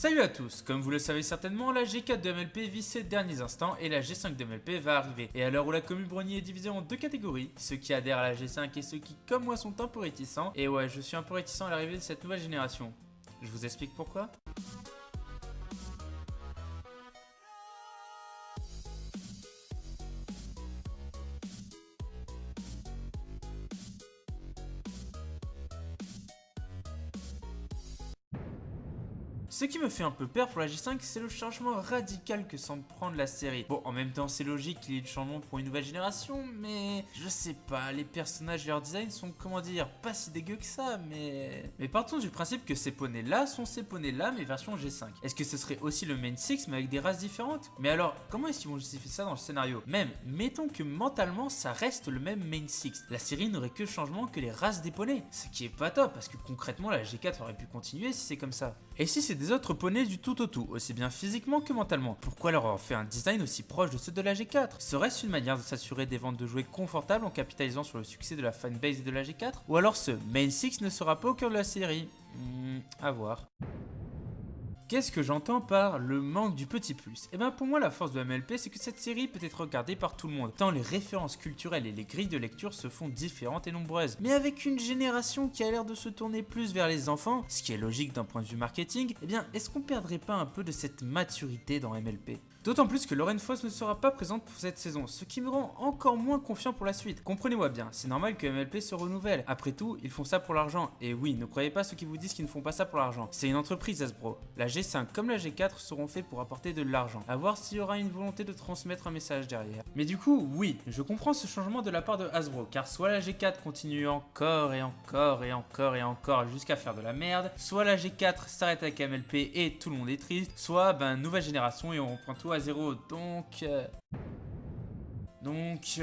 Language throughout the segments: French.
Salut à tous, comme vous le savez certainement, la G4 de MLP vit ses derniers instants et la G5 de MLP va arriver. Et à l'heure où la commune Brony est divisée en deux catégories, ceux qui adhèrent à la G5 et ceux qui, comme moi, sont un peu réticents. Et ouais, je suis un peu réticent à l'arrivée de cette nouvelle génération. Je vous explique pourquoi. Ce qui me fait un peu peur pour la G5, c'est le changement radical que semble prendre la série. Bon, en même temps, c'est logique qu'il y ait du changement pour une nouvelle génération, mais je sais pas, les personnages et leur design sont, comment dire, pas si dégueux que ça, mais partons du principe que ces poneys-là sont ces poneys-là, mais version G5. Est-ce que ce serait aussi le main 6, mais avec des races différentes? Mais alors, comment est-ce qu'ils vont justifier ça dans le scénario? Même, mettons que mentalement, ça reste le même main 6. La série n'aurait que changement que les races des poneys, ce qui est pas top, parce que concrètement, la G4 aurait pu continuer si c'est comme ça. Et si c'est des autres poneys du tout au tout, aussi bien physiquement que mentalement, pourquoi leur avoir fait un design aussi proche de ceux de la G4? Serait-ce une manière de s'assurer des ventes de jouets confortables en capitalisant sur le succès de la fanbase de la G4? Ou alors ce Main 6 ne sera pas au cœur de la série? À voir. Qu'est-ce que j'entends par le manque du petit plus? Et bien pour moi la force de MLP c'est que cette série peut être regardée par tout le monde, tant les références culturelles et les grilles de lecture se font différentes et nombreuses. Mais avec une génération qui a l'air de se tourner plus vers les enfants, ce qui est logique d'un point de vue marketing, et bien est-ce qu'on perdrait pas un peu de cette maturité dans MLP? D'autant plus que Lauren Foss ne sera pas présente pour cette saison, ce qui me rend encore moins confiant pour la suite. Comprenez-moi bien, c'est normal que MLP se renouvelle. Après tout, ils font ça pour l'argent. Et oui, ne croyez pas ceux qui vous disent qu'ils ne font pas ça pour l'argent. C'est une entreprise Hasbro. La G5 comme la G4 seront faits pour apporter de l'argent. À voir s'il y aura une volonté de transmettre un message derrière. Mais du coup, oui, je comprends ce changement de la part de Hasbro, car soit la G4 continue encore et encore et encore et encore jusqu'à faire de la merde, soit la G4 s'arrête avec MLP et tout le monde est triste, soit nouvelle génération et on reprend tout à zéro. Donc,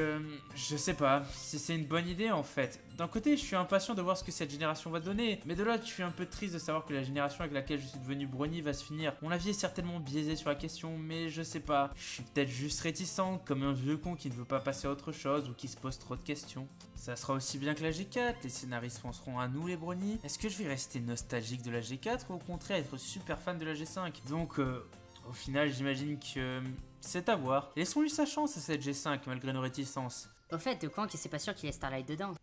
je sais pas si c'est une bonne idée en fait. D'un côté, je suis impatient de voir ce que cette génération va donner, mais de l'autre, je suis un peu triste de savoir que la génération avec laquelle je suis devenu Brony va se finir. Mon avis est certainement biaisé sur la question, mais je sais pas. Je suis peut-être juste réticent, comme un vieux con qui ne veut pas passer à autre chose ou qui se pose trop de questions. Ça sera aussi bien que la G4, les scénaristes penseront à nous les Brony. Est-ce que je vais rester nostalgique de la G4 ou au contraire être super fan de la G5? Donc, au final, j'imagine que c'est à voir. Laissons-lui sa chance à cette G5 malgré nos réticences. Au fait, de quand que c'est pas sûr qu'il y ait Starlight dedans?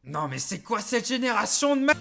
Non mais c'est quoi cette génération de merde?